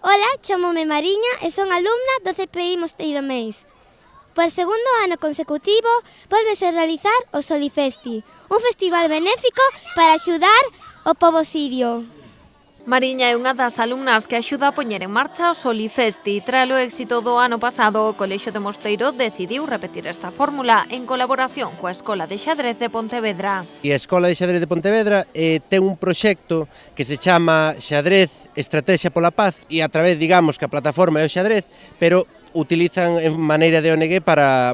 Ola, chamome Mariña e son alumna do CPI Mosteiro Meis. Por segundo ano consecutivo volvese a realizar o Solifesti, un festival benéfico para axudar o pobo sirio. Mariña é unha das alumnas que axuda a poñer en marcha o Solifesti. Tras o éxito do ano pasado, o Colexio de Mosteiro decidiu repetir esta fórmula en colaboración coa Escola de Xadrez de Pontevedra. E a Escola de Xadrez de Pontevedra ten un proxecto que se chama Xadrez Estrategia pola Paz e a través, digamos, que a plataforma é o xadrez, pero utilizan en maneira de ONG para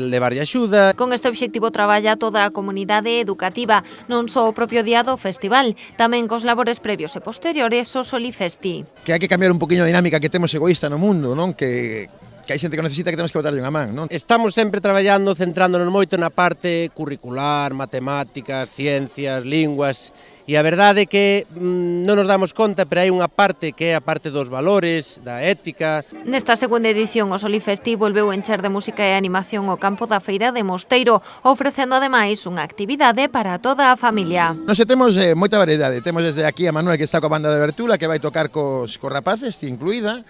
levarlle axuda. Con este obxectivo traballa toda a comunidade educativa, non só o propio día do festival, tamén cos labores previos e posteriores ao Solifesti. Que hai que cambiar un poquinho a dinámica que temos egoísta no mundo, non? Que hai xente que necesita que temos que botarlle unha man, non? Estamos sempre traballando, centrándonos moito na parte curricular, matemáticas, ciencias, linguas, e a verdade é que non nos damos conta, pero hai unha parte que é a parte dos valores, da ética. Nesta segunda edición, o Solifesti volveu encher de música e animación o campo da feira de Mosteiro, ofrecendo ademais unha actividade para toda a familia. Nós temos moita variedade. Temos desde aquí a Manuel, que está coa banda de Bertula, que vai tocar cos rapaces, incluída.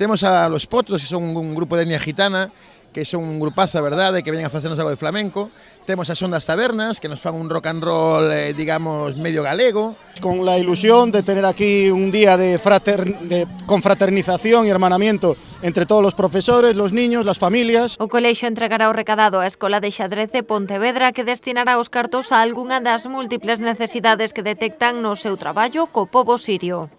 Temos a Los Potros, que son un grupo de etnia gitana, que son un grupazo, a verdade, que veñen a facernos algo de flamenco. Temos a Son das Tabernas, que nos fan un rock and roll, digamos, medio galego. Con la ilusión de tener aquí un día de confraternización y hermanamiento entre todos los profesores, los niños, las familias. O colexio entregará o recadado á Escola de Xadrez de Pontevedra, que destinará os cartos a algunha das múltiples necesidades que detectan no seu traballo co pobo sirio.